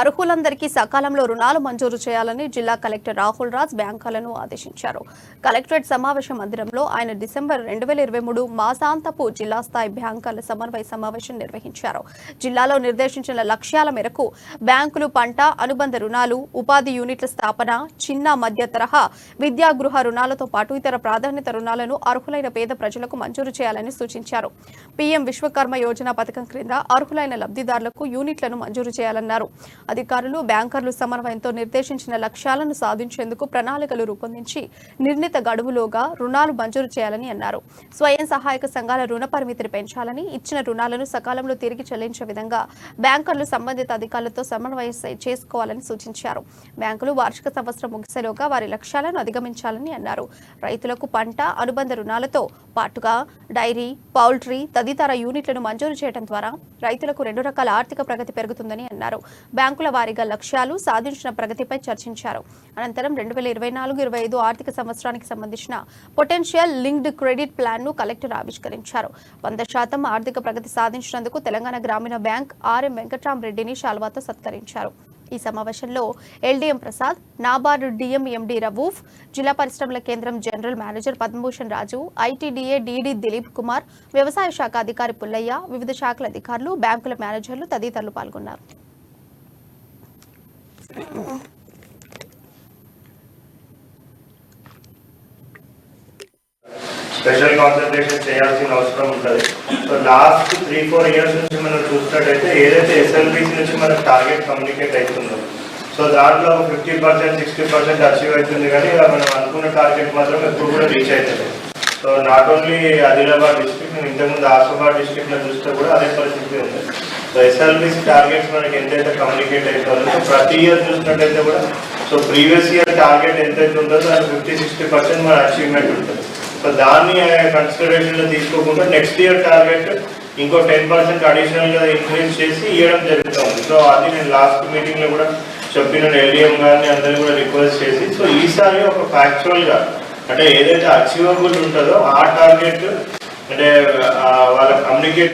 అర్హులందరికీ సకాలంలో రుణాలు మంజూరు చేయాలని జిల్లా కలెక్టర్ రాహుల్ రాజ్ బ్యాంకులను ఆదేశించారు. కలెక్టరేట్ సమావేశ మందిరంలో ఆయన డిసెంబర్ 2023 మాసాంతపు జిల్లా స్థాయి బ్యాంకుల సమన్వయ సమావేశం నిర్వహించారు. జిల్లాలో నిర్దేశించిన లక్ష్యాల మేరకు బ్యాంకులు పంట అనుబంధ రుణాలు, ఉపాధి యూనిట్ల స్థాపన, చిన్న మధ్య తరహా విద్యా గృహ రుణాలతో పాటు ఇతర ప్రాధాన్యత రుణాలను అర్హులైన పేద ప్రజలకు మంజూరు చేయాలని సూచించారు. పీఎం విశ్వకర్మ యోజన పథకం క్రింద అర్హులైన లబ్ధిదారులకు యూనిట్లను మంజూరు చేయాలన్నారు. అధికారులు, బ్యాంకర్లు సమన్వయంతో నిర్దేశించిన లక్ష్యాలను సాధించేందుకు ప్రణాళికలు రూపొందించి నిర్ణీత గడువులోగా రుణాలు మంజూరు చేయాలని అన్నారు. స్వయం సహాయక సంఘాల రుణ పరిమితిని పెంచాలని, ఇచ్చిన రుణాలను సకాలంలో తిరిగి చెల్లించే విధంగా బ్యాంకర్లు సంబంధిత అధికారులతో సమన్వయం చేసుకోవాలని సూచించారు. బ్యాంకులు వార్షిక సంవత్సరం ముగిసేలోగా వారి లక్ష్యాలను అధిగమించాలని అన్నారు. రైతులకు పంట అనుబంధ రుణాలతో పాటుగా డైరీ, పౌల్ట్రీ తదితర యూనిట్లను మంజూరు చేయడం ద్వారా రైతులకు 2 రకాల ఆర్థిక ప్రగతి పెరుగుతుందని అన్నారు. బ్యాంకుల వారీగా లక్ష్యాలు, సాధించిన ప్రగతిపై చర్చించారు. అనంతరం 2024-25 ఆర్థిక సంవత్సరానికి సంబంధించిన పొటెన్షియల్ లింక్డ్ క్రెడిట్ ప్లాన్ ను కలెక్టర్ ఆవిష్కరించారు. 100% ఆర్థిక ప్రగతి సాధించినందుకు తెలంగాణ గ్రామీణ బ్యాంక్ ఆర్ఎం వెంకట్రామరెడ్డిని శాల్వాతో సత్కరించారు. ఈ సమావేశంలో ఎల్డీఎం ప్రసాద్, నాబార్డు డిఎంఎండి రవూఫ్, జిల్లా పరిశ్రమల కేంద్రం జనరల్ మేనేజర్ పద్మభూషణ్ రాజు, ఐటీడీఏ డీడీ దిలీప్ కుమార్, వ్యవసాయ శాఖ అధికారి పుల్లయ్య, వివిధ శాఖల అధికారులు, బ్యాంకుల మేనేజర్లు తదితరులు పాల్గొన్నారు. స్పెషల్ కాన్సన్ట్రేషన్ చేయాల్సిన అవసరం ఉంటుంది. సో లాస్ట్ 3-4 ఇయర్స్ నుంచి మనం చూసినట్టయితే ఏదైతే ఎస్ఎల్బిసి నుంచి మనకు టార్గెట్ కమ్యూనికేట్ అవుతుందో, సో దాంట్లో 50%, 60% అచీవ్ అవుతుంది, కానీ మనం అనుకున్న టార్గెట్ మాత్రం ఎప్పుడు కూడా రీచ్ అవుతుంది. So not only Adilabad district, నేను ఇంతకుముందు ఆసిఫాబాద్ డిస్ట్రిక్ట్లో చూస్తే కూడా అదే పరిస్థితి ఉంది. సో ఎస్ఎల్బిసి టార్గెట్స్ మనకి ఎంతైతే కమ్యూనికేట్ అవుతుందో, సో ప్రతి ఇయర్ చూసినట్టయితే కూడా సో ప్రీవియస్ ఇయర్ టార్గెట్ ఎంతైతే ఉంటుందో దానికి 50-60% మన అచీవ్మెంట్ ఉంటుంది. సో దాన్ని కన్సిడరేషన్లో తీసుకోకుండా నెక్స్ట్ ఇయర్ టార్గెట్ ఇంకో 10% అడిషనల్గా ఇంక్రీజ్ చేసి ఇవ్వడం జరుగుతుంది. సో అది నేను లాస్ట్ మీటింగ్లో కూడా చెప్పిన ఎల్డీఎం గారిని అందరినీ కూడా రిక్వెస్ట్ చేసి, సో ఈసారి ఒక ఫ్యాక్చువల్గా అంటే ఏదైతే అచీవబుల్ ఉంటుందో ఆ టార్గెట్ అంటే వాళ్ళ కమ్యూనికేట్